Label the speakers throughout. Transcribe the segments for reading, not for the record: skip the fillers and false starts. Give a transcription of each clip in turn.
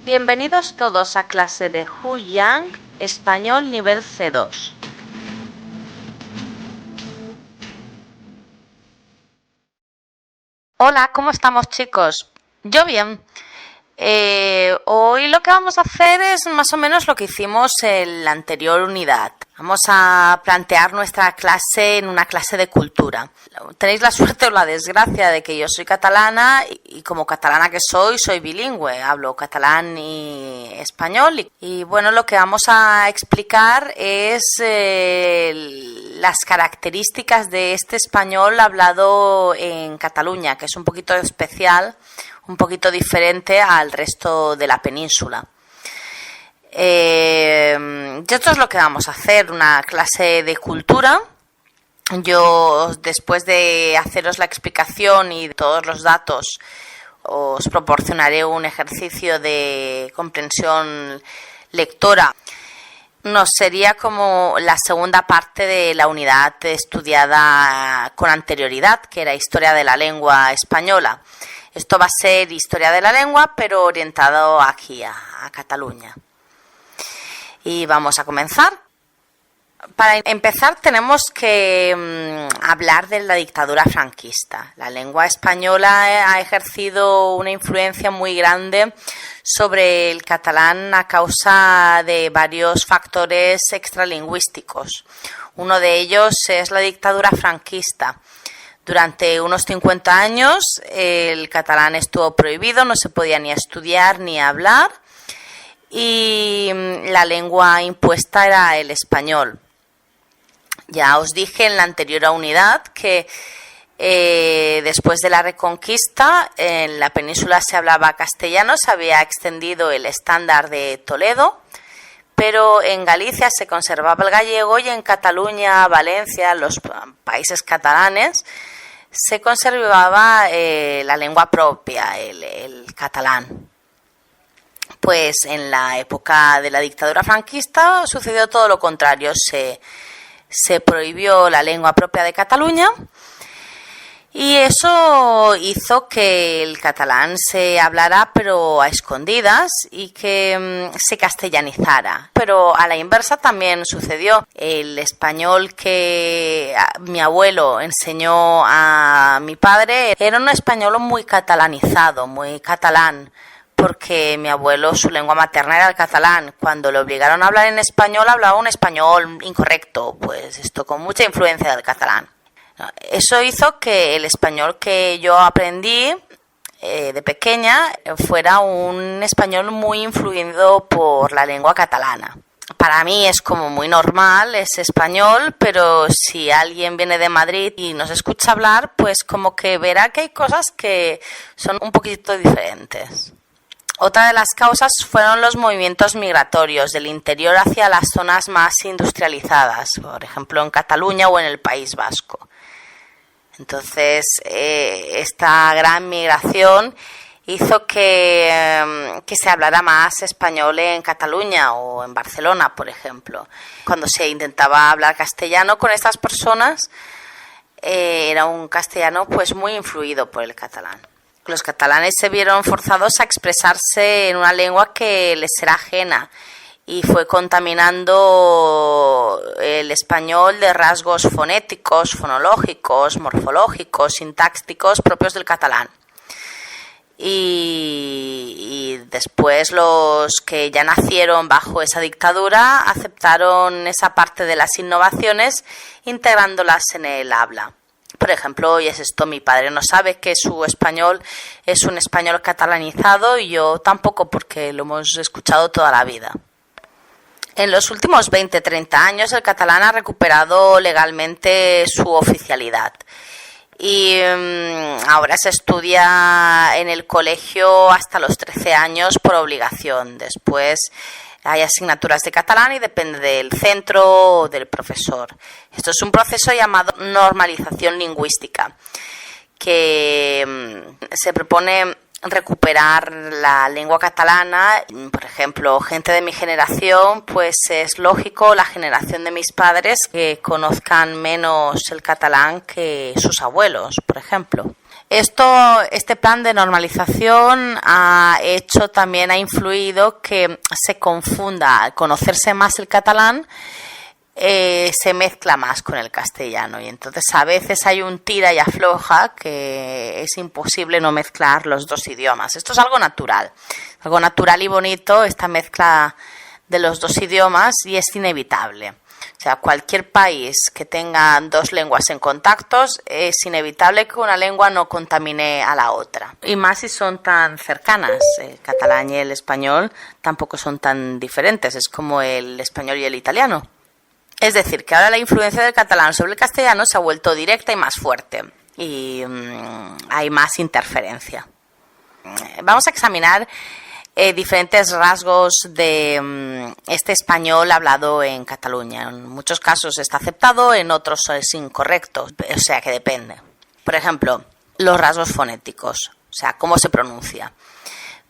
Speaker 1: Bienvenidos todos a clase de Huyang, español nivel C2. Hola, ¿cómo estamos, chicos? Yo bien. Hoy lo que vamos a hacer es más o menos lo que hicimos en la anterior unidad. Vamos a plantear nuestra clase en una clase de cultura. Tenéis la suerte o la desgracia de que yo soy catalana y como catalana que soy bilingüe. Hablo catalán y español. Y bueno, lo que vamos a explicar es las características de este español hablado en Cataluña, que es un poquito especial, un poquito diferente al resto de la península. Y esto es lo que vamos a hacer, una clase de cultura. Yo, después de haceros la explicación y todos los datos, os proporcionaré un ejercicio de comprensión lectora. Nos sería como la segunda parte de la unidad estudiada con anterioridad, que era Historia de la Lengua Española. Esto va a ser Historia de la Lengua, pero orientado aquí a Cataluña. Y vamos a comenzar. Para empezar tenemos que hablar de la dictadura franquista. La lengua española ha ejercido una influencia muy grande sobre el catalán a causa de varios factores extralingüísticos. Uno de ellos es la dictadura franquista. Durante unos 50 años el catalán estuvo prohibido, no se podía ni estudiar ni hablar y la lengua impuesta era el español. Ya os dije en la anterior unidad que después de la Reconquista en la península se hablaba castellano, se había extendido el estándar de Toledo, pero en Galicia se conservaba el gallego y en Cataluña, Valencia, los países catalanes, se conservaba la lengua propia, el catalán. Pues en la época de la dictadura franquista sucedió todo lo contrario, se prohibió la lengua propia de Cataluña y eso hizo que el catalán se hablara pero a escondidas y que se castellanizara. Pero a la inversa también sucedió. El español que mi abuelo enseñó a mi padre era un español muy catalanizado, muy catalán, porque mi abuelo, su lengua materna era el catalán. Cuando le obligaron a hablar en español, hablaba un español incorrecto, pues esto con mucha influencia del catalán. Eso hizo que el español que yo aprendí de pequeña fuera un español muy influido por la lengua catalana. Para mí es como muy normal ese español, pero si alguien viene de Madrid y nos escucha hablar, pues como que verá que hay cosas que son un poquito diferentes. Otra de las causas fueron los movimientos migratorios del interior hacia las zonas más industrializadas, por ejemplo en Cataluña o en el País Vasco. Entonces, esta gran migración hizo que se hablara más español en Cataluña o en Barcelona, por ejemplo. Cuando se intentaba hablar castellano con estas personas, era un castellano pues muy influido por el catalán. Los catalanes se vieron forzados a expresarse en una lengua que les era ajena y fue contaminando el español de rasgos fonéticos, fonológicos, morfológicos, sintácticos propios del catalán. Y después los que ya nacieron bajo esa dictadura aceptaron esa parte de las innovaciones integrándolas en el habla. Por ejemplo, hoy es esto, mi padre no sabe que su español es un español catalanizado y yo tampoco, porque lo hemos escuchado toda la vida. En los últimos 20-30 años el catalán ha recuperado legalmente su oficialidad y ahora se estudia en el colegio hasta los 13 años por obligación. Después hay asignaturas de catalán y depende del centro o del profesor. Esto es un proceso llamado normalización lingüística, que se propone recuperar la lengua catalana. Por ejemplo, gente de mi generación, pues es lógico, la generación de mis padres, que conozcan menos el catalán que sus abuelos, por ejemplo. Este plan de normalización ha influido que se confunda, al conocerse más el catalán, se mezcla más con el castellano y entonces a veces hay un tira y afloja que es imposible no mezclar los dos idiomas. Esto es algo natural y bonito, esta mezcla de los dos idiomas, y es inevitable. O sea, cualquier país que tenga dos lenguas en contactos, es inevitable que una lengua no contamine a la otra. Y más si son tan cercanas. El catalán y el español tampoco son tan diferentes, es como el español y el italiano. Es decir, que ahora la influencia del catalán sobre el castellano se ha vuelto directa y más fuerte, y hay más interferencia. Vamos a examinar diferentes rasgos de este español hablado en Cataluña. En muchos casos está aceptado, en otros es incorrecto, o sea que depende. Por ejemplo, los rasgos fonéticos, o sea, cómo se pronuncia.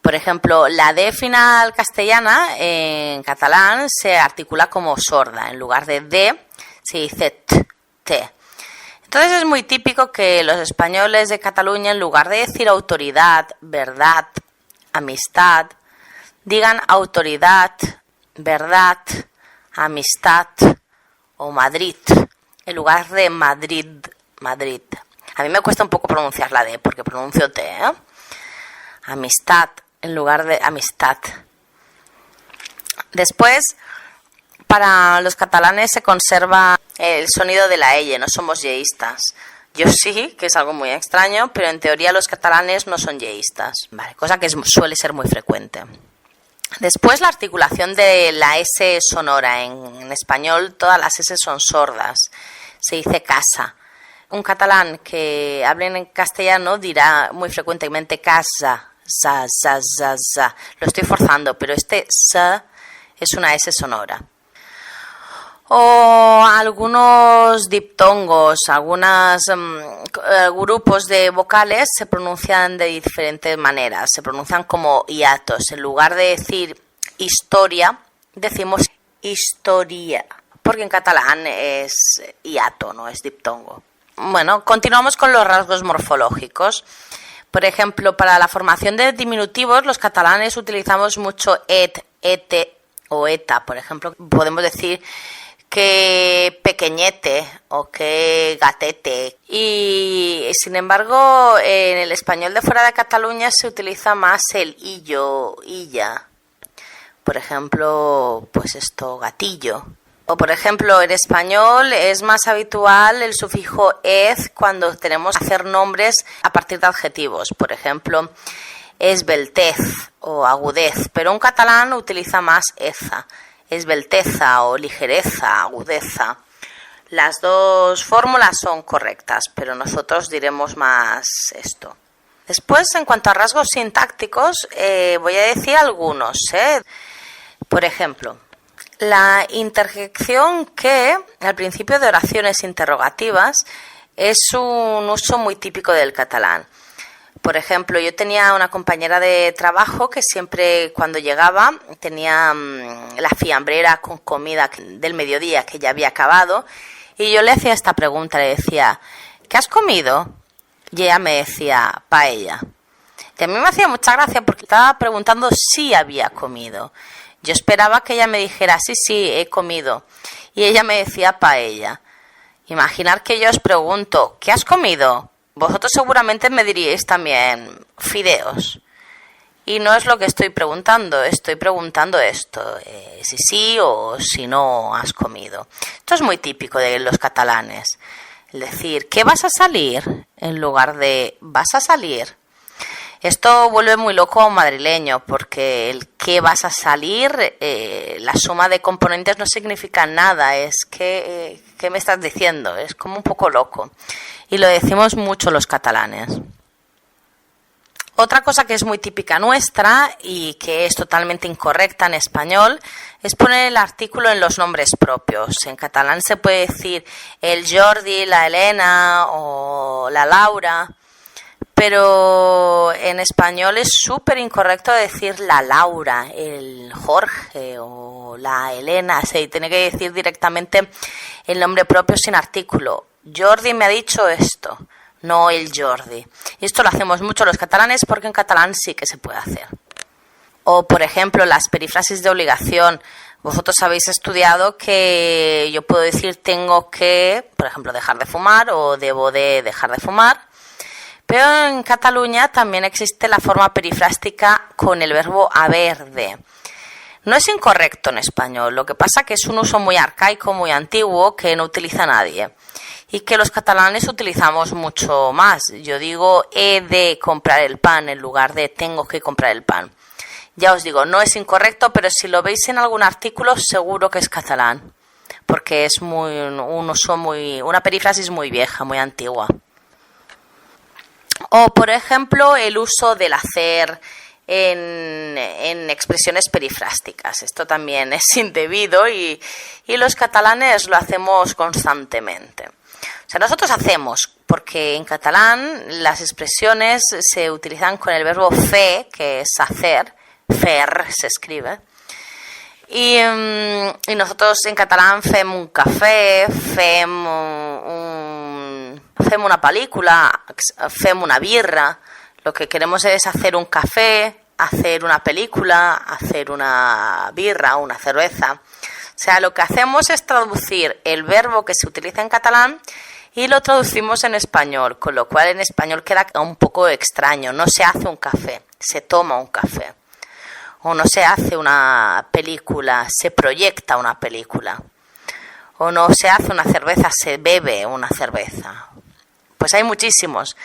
Speaker 1: Por ejemplo, la D final castellana en catalán se articula como sorda. En lugar de D se dice T. Entonces es muy típico que los españoles de Cataluña, en lugar de decir autoridad, verdad, amistad, digan autoridad, verdad, amistad o Madrid, en lugar de Madrid. A mí me cuesta un poco pronunciar la D porque pronuncio T, ¿eh? Amistad en lugar de amistad. Después, para los catalanes se conserva el sonido de la L, no somos yeístas. Yo sí, que es algo muy extraño, pero en teoría los catalanes no son yeístas, ¿vale? Cosa que suele ser muy frecuente. Después, la articulación de la S sonora. En español todas las S son sordas. Se dice casa. Un catalán que hable en castellano dirá muy frecuentemente casa, za. Lo estoy forzando, pero este sa es una S sonora. O algunos diptongos, algunos grupos de vocales se pronuncian de diferentes maneras. Se pronuncian como hiatos. En lugar de decir historia, decimos historia, porque en catalán es hiato, no es diptongo. Bueno, continuamos con los rasgos morfológicos. Por ejemplo, para la formación de diminutivos, los catalanes utilizamos mucho et, ete o eta. Por ejemplo, podemos decir que pequeñete o que gatete. Y sin embargo, en el español de fuera de Cataluña se utiliza más el illo, illa. Por ejemplo, pues esto, gatillo. O por ejemplo, en español es más habitual el sufijo ez cuando tenemos que hacer nombres a partir de adjetivos. Por ejemplo, esbeltez o agudez, pero un catalán utiliza más eza. Esbelteza o ligereza, agudeza. Las dos fórmulas son correctas, pero nosotros diremos más esto. Después, en cuanto a rasgos sintácticos, voy a decir algunos. Por ejemplo, la interjección que al principio de oraciones interrogativas es un uso muy típico del catalán. Por ejemplo, yo tenía una compañera de trabajo que siempre cuando llegaba tenía la fiambrera con comida del mediodía que ya había acabado y yo le hacía esta pregunta, le decía, ¿qué has comido? Y ella me decía, paella. Y a mí me hacía mucha gracia porque estaba preguntando si había comido. Yo esperaba que ella me dijera, sí, he comido. Y ella me decía paella. Imaginar que yo os pregunto, ¿qué has comido? Vosotros seguramente me diríais también fideos. Y no es lo que estoy preguntando esto, si sí o si no has comido. Esto es muy típico de los catalanes. Es decir, ¿qué vas a salir? En lugar de ¿vas a salir? Esto vuelve muy loco a un madrileño, porque el ¿qué vas a salir? La suma de componentes no significa nada, es que ¿qué me estás diciendo? Es como un poco loco. Y lo decimos mucho los catalanes. Otra cosa que es muy típica nuestra y que es totalmente incorrecta en español es poner el artículo en los nombres propios. En catalán se puede decir el Jordi, la Elena o la Laura, pero en español es súper incorrecto decir la Laura, el Jorge o la Elena. Se tiene que decir directamente el nombre propio sin artículo. Jordi me ha dicho esto. no el Jordi. Y esto lo hacemos mucho los catalanes porque en catalán sí que se puede hacer. O, por ejemplo, las perífrasis de obligación. Vosotros habéis estudiado que yo puedo decir tengo que, por ejemplo, dejar de fumar o debo de dejar de fumar. Pero en Cataluña también existe la forma perifrástica con el verbo haber de. No es incorrecto en español, lo que pasa que es un uso muy arcaico, muy antiguo, que no utiliza nadie. Y que los catalanes utilizamos mucho más. Yo digo he de comprar el pan en lugar de tengo que comprar el pan. Ya os digo, no es incorrecto, pero si lo veis en algún artículo seguro que es catalán. Porque es una perífrasis muy vieja, muy antigua. O, por ejemplo, el uso del hacer en expresiones perifrásticas. Esto también es indebido y los catalanes lo hacemos constantemente. O sea, nosotros hacemos, porque en catalán las expresiones se utilizan con el verbo fer, que es hacer, fer se escribe, y nosotros en catalán fem un cafè, fem una película, fem una birra. Lo que queremos es hacer un café, hacer una película, hacer una birra, una cerveza. O sea, lo que hacemos es traducir el verbo que se utiliza en catalán y lo traducimos en español, con lo cual en español queda un poco extraño. No se hace un café, se toma un café. O no se hace una película, se proyecta una película. O no se hace una cerveza, se bebe una cerveza. Pues hay muchísimos.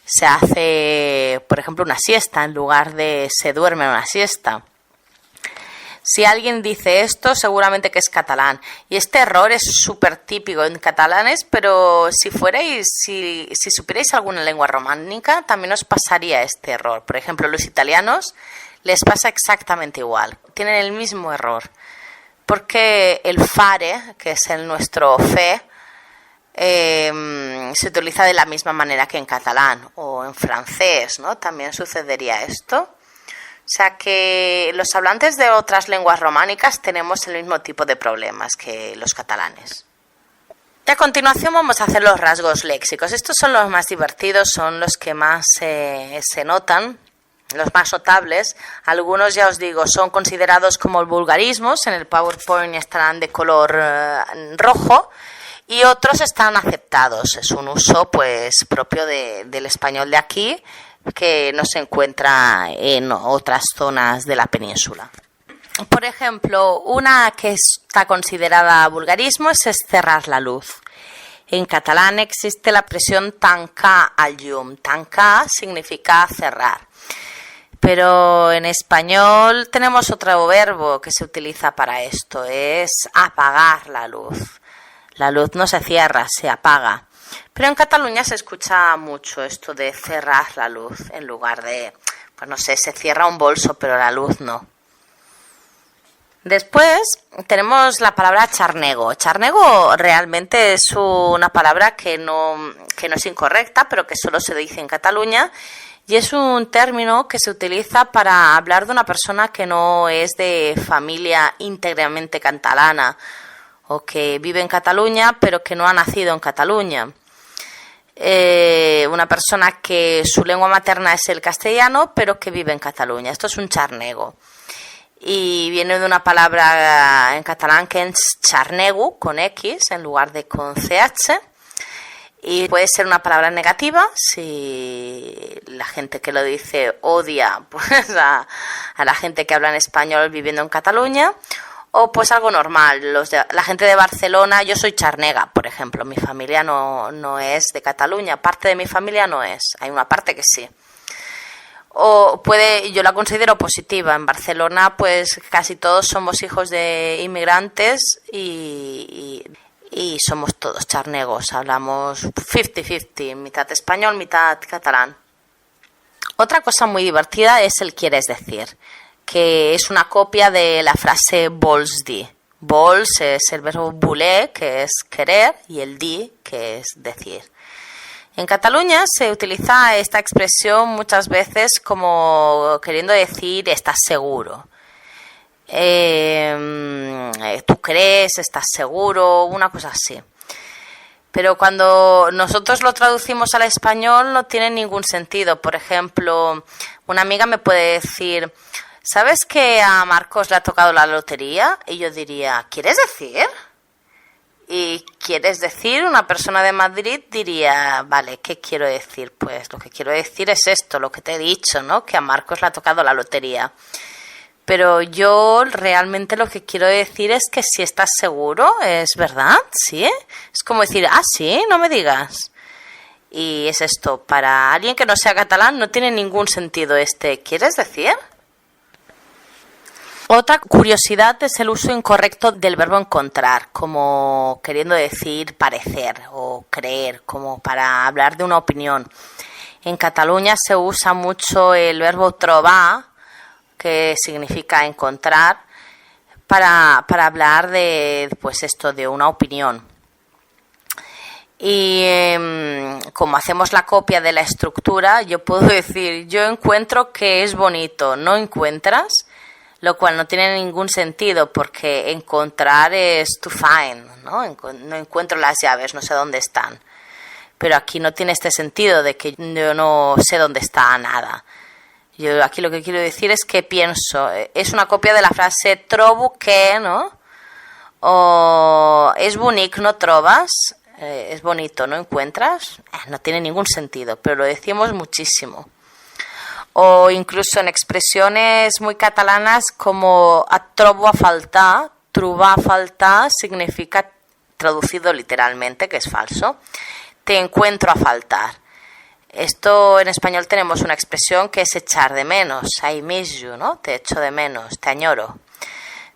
Speaker 1: Se hace, por ejemplo, una siesta en lugar de se duerme una siesta. Si alguien dice esto, seguramente que es catalán. Y este error es súper típico en catalanes, pero si supierais alguna lengua románica, también os pasaría este error. Por ejemplo, los italianos les pasa exactamente igual. Tienen el mismo error. Porque el fare, que es el nuestro fe, se utiliza de la misma manera que en catalán o en francés, ¿no? También sucedería esto. O sea que los hablantes de otras lenguas románicas tenemos el mismo tipo de problemas que los catalanes. Y a continuación vamos a hacer los rasgos léxicos. Estos son los más divertidos, son los que más se notan, los más notables. Algunos, ya os digo, son considerados como vulgarismos. En el PowerPoint estarán de color rojo. Y otros están aceptados. Es un uso pues propio del español de aquí, que no se encuentra en otras zonas de la península. Por ejemplo, una que está considerada vulgarismo es cerrar la luz. En catalán existe la expresión tancar al llum. Tancar significa cerrar. Pero en español tenemos otro verbo que se utiliza para esto, es apagar la luz. La luz no se cierra, se apaga. Pero en Cataluña se escucha mucho esto de cerrar la luz, en lugar de, pues no sé, se cierra un bolso, pero la luz no. Después tenemos la palabra charnego. Charnego realmente es una palabra que no es incorrecta, pero que solo se dice en Cataluña. Y es un término que se utiliza para hablar de una persona que no es de familia íntegramente catalana o que vive en Cataluña pero que no ha nacido en Cataluña. Una persona que su lengua materna es el castellano pero que vive en Cataluña. Esto es un charnego. Y viene de una palabra en catalán que es charnegu, con X en lugar de con CH. Y puede ser una palabra negativa si la gente que lo dice odia pues, a la gente que habla en español viviendo en Cataluña, o pues algo normal. La gente de Barcelona, yo soy charnega, por ejemplo, mi familia no es de Cataluña, parte de mi familia no es, hay una parte que sí. Yo la considero positiva. En Barcelona pues casi todos somos hijos de inmigrantes y somos todos charnegos, hablamos 50-50, mitad español, mitad catalán. Otra cosa muy divertida es el quieres decir, que es una copia de la frase vols dir. Vols es el verbo voler, que es querer, y el dir, que es decir. En Cataluña se utiliza esta expresión muchas veces como queriendo decir estás seguro. Tú crees, estás seguro, una cosa así. Pero cuando nosotros lo traducimos al español no tiene ningún sentido. Por ejemplo, una amiga me puede decir, ¿sabes que a Marcos le ha tocado la lotería? Y yo diría, ¿quieres decir? Y ¿quieres decir? Una persona de Madrid diría, vale, ¿qué quiero decir? Pues lo que quiero decir es esto, lo que te he dicho, ¿no? Que a Marcos le ha tocado la lotería. Pero yo realmente lo que quiero decir es que si estás seguro, ¿es verdad? ¿Sí? Es como decir, sí, no me digas. Y es esto, para alguien que no sea catalán no tiene ningún sentido ¿quieres decir? Otra curiosidad es el uso incorrecto del verbo encontrar, como queriendo decir parecer o creer, como para hablar de una opinión. En Cataluña se usa mucho el verbo trobar, que significa encontrar, para hablar de, pues esto, de una opinión. Y como hacemos la copia de la estructura, yo puedo decir, yo encuentro que es bonito, ¿no encuentras? Lo cual no tiene ningún sentido, porque encontrar es to find, ¿no? No encuentro las llaves, no sé dónde están. Pero aquí no tiene este sentido de que yo no sé dónde está nada. Yo aquí lo que quiero decir es que pienso, es una copia de la frase trobo que, ¿no? O es bonic, ¿no trobas? Es bonito, ¿no encuentras? No tiene ningún sentido, pero lo decimos muchísimo. O incluso en expresiones muy catalanas como et trobo a faltar, trobar a faltar significa, traducido literalmente, que es falso, te encuentro a faltar. Esto en español tenemos una expresión que es echar de menos, I miss you, ¿no? Te echo de menos, te añoro.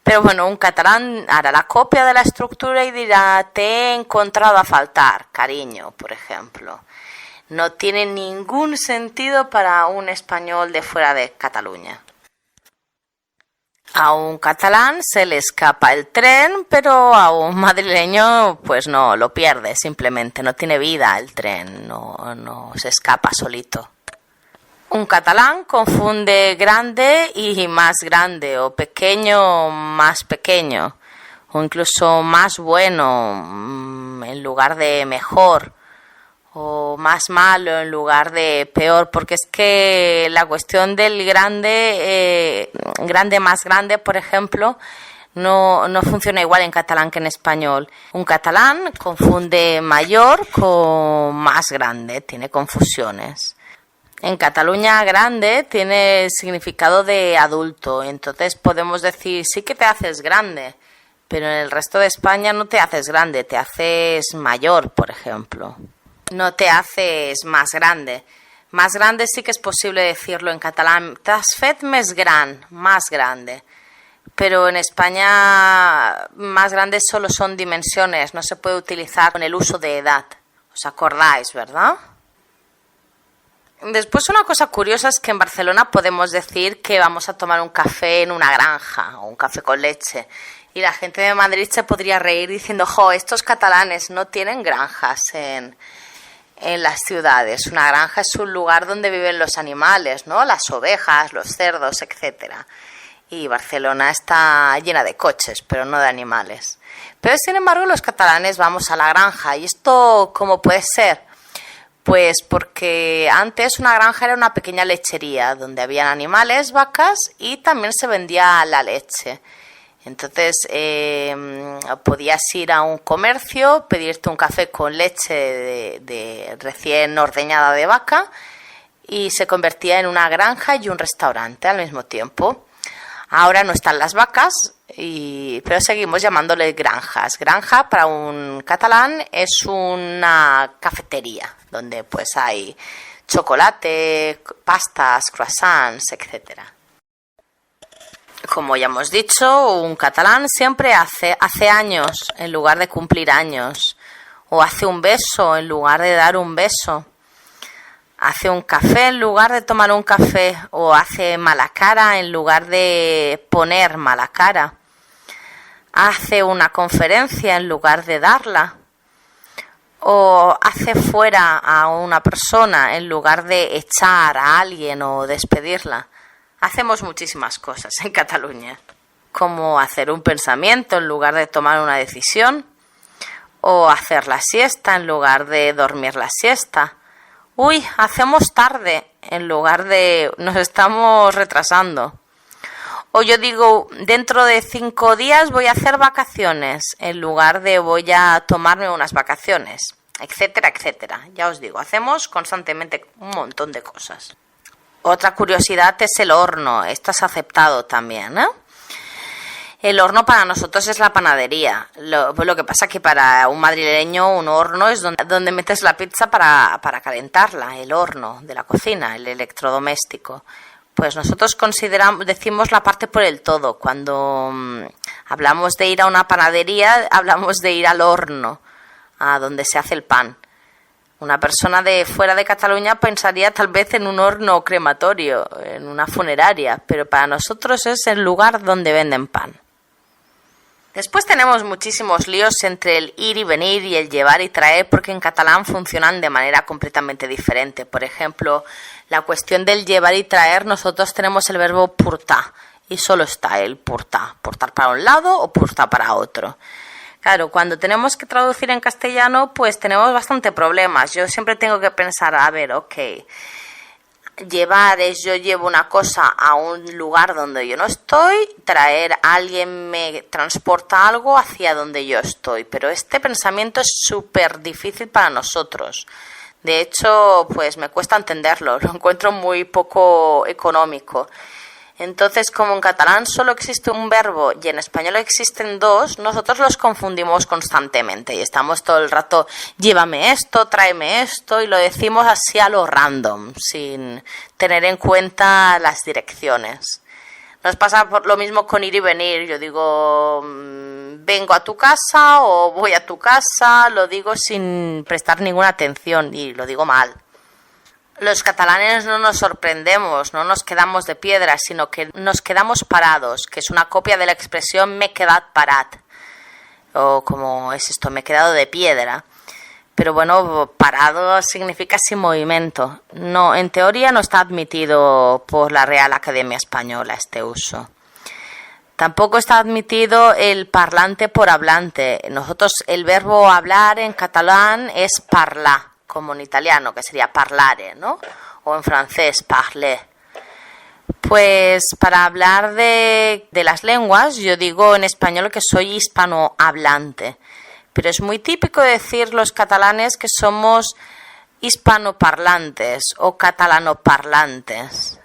Speaker 1: Pero bueno, un catalán hará la copia de la estructura y dirá, te he encontrado a faltar, cariño, por ejemplo. No tiene ningún sentido para un español de fuera de Cataluña. A un catalán se le escapa el tren, pero a un madrileño pues no, lo pierde simplemente, no tiene vida el tren, no se escapa solito. Un catalán confunde grande y más grande, o pequeño más pequeño, o incluso más bueno en lugar de mejor, o más malo en lugar de peor, porque es que la cuestión del grande, grande más grande, por ejemplo, no funciona igual en catalán que en español. Un catalán confunde mayor con más grande, tiene confusiones. En Cataluña grande tiene significado de adulto, entonces podemos decir sí que te haces grande, pero en el resto de España no te haces grande, te haces mayor, por ejemplo. No te haces más grande. Más grande sí que es posible decirlo en catalán. T'has fet més gran, más grande. Pero en España más grandes solo son dimensiones, no se puede utilizar con el uso de edad. ¿Os acordáis, verdad? Después una cosa curiosa es que en Barcelona podemos decir que vamos a tomar un café en una granja o un café con leche. Y la gente de Madrid se podría reír diciendo, estos catalanes no tienen granjas en las ciudades. Una granja es un lugar donde viven los animales, ¿no? Las ovejas, los cerdos, etcétera. Y Barcelona está llena de coches, pero no de animales. Pero sin embargo los catalanes vamos a la granja. ¿Y esto cómo puede ser? Pues porque antes una granja era una pequeña lechería donde habían animales, vacas, y también se vendía la leche. Entonces podías ir a un comercio, pedirte un café con leche de recién ordeñada de vaca, y se convertía en una granja y un restaurante al mismo tiempo. Ahora no están las vacas, pero seguimos llamándole granjas. Granja para un catalán es una cafetería donde pues hay chocolate, pastas, croissants, etcétera. Como ya hemos dicho, un catalán siempre hace años en lugar de cumplir años, o hace un beso en lugar de dar un beso, hace un café en lugar de tomar un café, o hace mala cara en lugar de poner mala cara, hace una conferencia en lugar de darla, o hace fuera a una persona en lugar de echar a alguien o despedirla. Hacemos muchísimas cosas en Cataluña, como hacer un pensamiento en lugar de tomar una decisión, O hacer la siesta en lugar de dormir la siesta. Uy, hacemos tarde en lugar de nos estamos retrasando. O yo digo, dentro de 5 días voy a hacer vacaciones en lugar de voy a tomarme unas vacaciones, etcétera, etcétera. Ya os digo, hacemos constantemente un montón de cosas. Otra curiosidad es el horno. Esto es aceptado también, ¿eh? El horno para nosotros es la panadería. Lo que pasa es que para un madrileño un horno es donde metes la pizza para calentarla, el horno de la cocina, el electrodoméstico. Pues nosotros decimos la parte por el todo. Cuando hablamos de ir a una panadería, hablamos de ir al horno, a donde se hace el pan. Una persona de fuera de Cataluña pensaría tal vez en un horno crematorio, en una funeraria, pero para nosotros es el lugar donde venden pan. Después tenemos muchísimos líos entre el ir y venir y el llevar y traer, porque en catalán funcionan de manera completamente diferente. Por ejemplo, la cuestión del llevar y traer, nosotros tenemos el verbo portar y solo está el portar para un lado o portar para otro. Claro, cuando tenemos que traducir en castellano, pues tenemos bastante problemas. Yo siempre tengo que pensar, a ver, ok, llevar es yo llevo una cosa a un lugar donde yo no estoy, traer alguien me transporta algo hacia donde yo estoy, pero este pensamiento es súper difícil para nosotros. De hecho, pues me cuesta entenderlo, lo encuentro muy poco económico. Entonces, como en catalán solo existe un verbo y en español existen dos, nosotros los confundimos constantemente y estamos todo el rato, llévame esto, tráeme esto, y lo decimos así a lo random, sin tener en cuenta las direcciones. Nos pasa por lo mismo con ir y venir. Yo digo, vengo a tu casa o voy a tu casa, lo digo sin prestar ninguna atención y lo digo mal. Los catalanes no nos sorprendemos, no nos quedamos de piedra, sino que nos quedamos parados, que es una copia de la expresión m'he quedat parat, o como es esto, me he quedado de piedra. Pero bueno, parado significa sin movimiento. No, en teoría no está admitido por la Real Academia Española este uso. Tampoco está admitido el parlante por hablante. Nosotros el verbo hablar en catalán es parlar, como en italiano, que sería parlare, ¿no? O en francés, parler. Pues para hablar de las lenguas, yo digo en español que soy hispanohablante. Pero es muy típico decir los catalanes que somos hispanoparlantes o catalanoparlantes.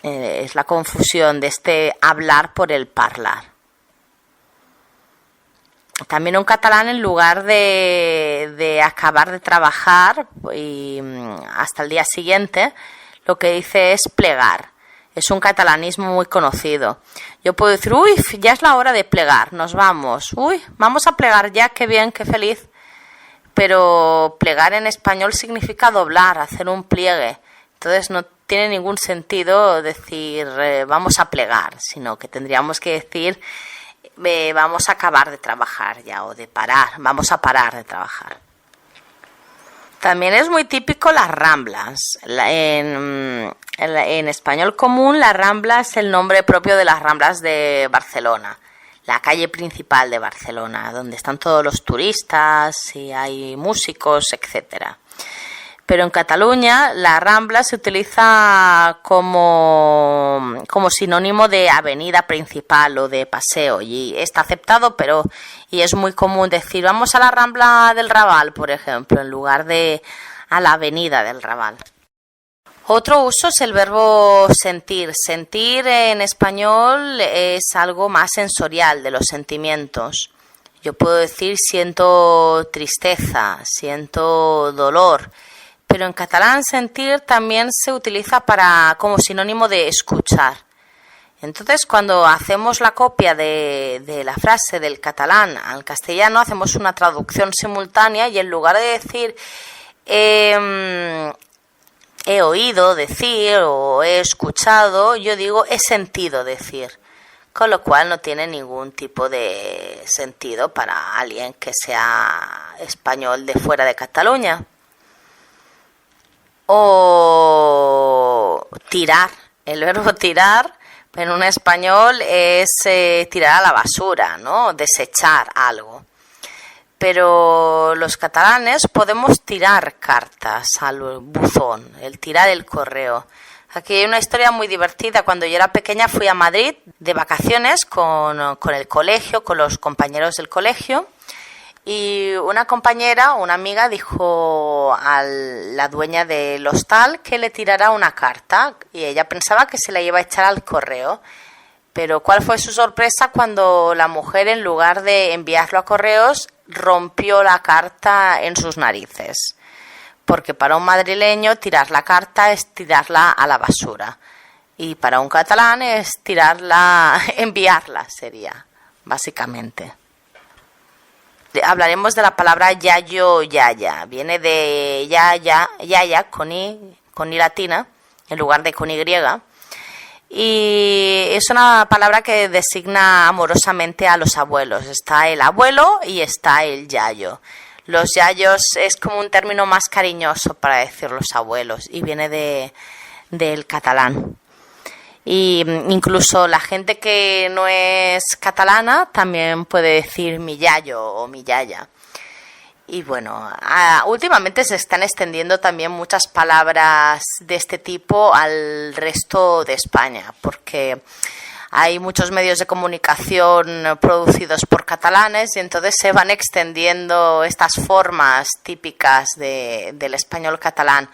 Speaker 1: Es la confusión de este hablar por el parlar. También un catalán, en lugar de acabar de trabajar y hasta el día siguiente, lo que dice es plegar. Es un catalanismo muy conocido. Yo puedo decir, uy, ya es la hora de plegar, nos vamos. Uy, vamos a plegar ya, qué bien, qué feliz. Pero plegar en español significa doblar, hacer un pliegue. Entonces no tiene ningún sentido decir vamos a plegar, sino que tendríamos que decir vamos a acabar de trabajar ya, o de parar, vamos a parar de trabajar. También es muy típico las ramblas. En español común, la Rambla es el nombre propio de las Ramblas de Barcelona, la calle principal de Barcelona, donde están todos los turistas y hay músicos, etcétera. Pero en Cataluña la Rambla se utiliza como sinónimo de avenida principal o de paseo y está aceptado, y es muy común decir vamos a la Rambla del Raval, por ejemplo, en lugar de a la avenida del Raval. Otro uso es el verbo sentir. Sentir en español es algo más sensorial, de los sentimientos. Yo puedo decir siento tristeza, siento dolor. Pero en catalán sentir también se utiliza como sinónimo de escuchar. Entonces, cuando hacemos la copia de la frase del catalán al castellano, hacemos una traducción simultánea y en lugar de decir he oído decir o he escuchado, yo digo he sentido decir. Con lo cual no tiene ningún tipo de sentido para alguien que sea español de fuera de Cataluña. O tirar. El verbo tirar en un español es tirar a la basura, ¿no? Desechar algo. pero los catalanes podemos tirar cartas al buzón, el tirar el correo. Aquí hay una historia muy divertida. Cuando yo era pequeña fui a Madrid de vacaciones con el colegio, con los compañeros del colegio, y una compañera, una amiga, dijo a la dueña del hostal que le tirara una carta y ella pensaba que se la iba a echar al correo. Pero ¿cuál fue su sorpresa cuando la mujer, en lugar de enviarlo a correos, rompió la carta en sus narices? Porque para un madrileño tirar la carta es tirarla a la basura y para un catalán es enviarla sería, básicamente. Hablaremos de la palabra yayo, yaya. Viene de yaya con i latina en lugar de con y. Y es una palabra que designa amorosamente a los abuelos. Está el abuelo y está el yayo. Los yayos es como un término más cariñoso para decir los abuelos y viene del catalán. Y incluso la gente que no es catalana también puede decir mi yayo o mi yaya. Y bueno, últimamente se están extendiendo también muchas palabras de este tipo al resto de España, porque hay muchos medios de comunicación producidos por catalanes y entonces se van extendiendo estas formas típicas del español catalán.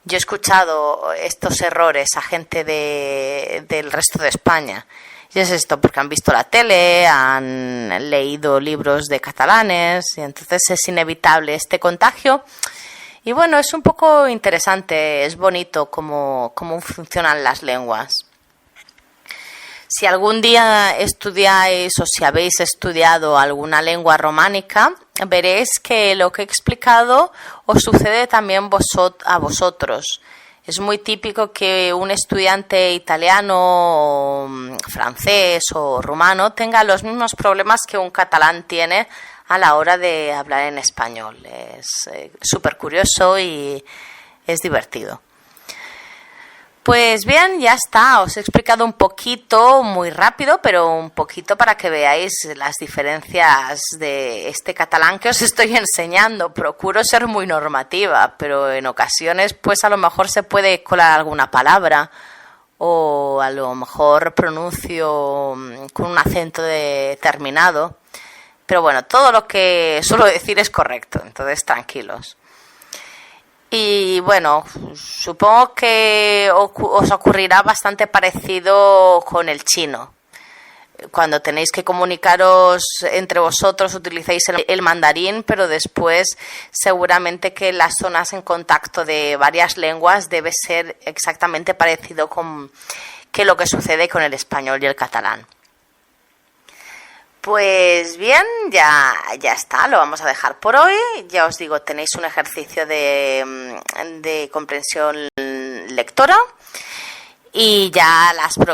Speaker 1: Yo he escuchado estos errores a gente del resto de España. Y es esto porque han visto la tele, han leído libros de catalanes y entonces es inevitable este contagio. Y bueno, es un poco interesante, es bonito cómo funcionan las lenguas. Si algún día estudiáis o si habéis estudiado alguna lengua románica, veréis que lo que he explicado os sucede también a vosotros. Es muy típico que un estudiante italiano, o francés o rumano tenga los mismos problemas que un catalán tiene a la hora de hablar en español. Es súper curioso y es divertido. Pues bien, ya está. Os he explicado un poquito, muy rápido, pero un poquito para que veáis las diferencias de este catalán que os estoy enseñando. Procuro ser muy normativa, pero en ocasiones pues a lo mejor se puede colar alguna palabra o a lo mejor pronuncio con un acento determinado. Pero bueno, todo lo que suelo decir es correcto, entonces tranquilos. Y bueno, supongo que os ocurrirá bastante parecido con el chino. Cuando tenéis que comunicaros entre vosotros utilizáis el mandarín, pero después seguramente que las zonas en contacto de varias lenguas debe ser exactamente parecido que lo que sucede con el español y el catalán. Pues bien, ya está, lo vamos a dejar por hoy. Ya os digo, tenéis un ejercicio de comprensión lectora y ya las próximas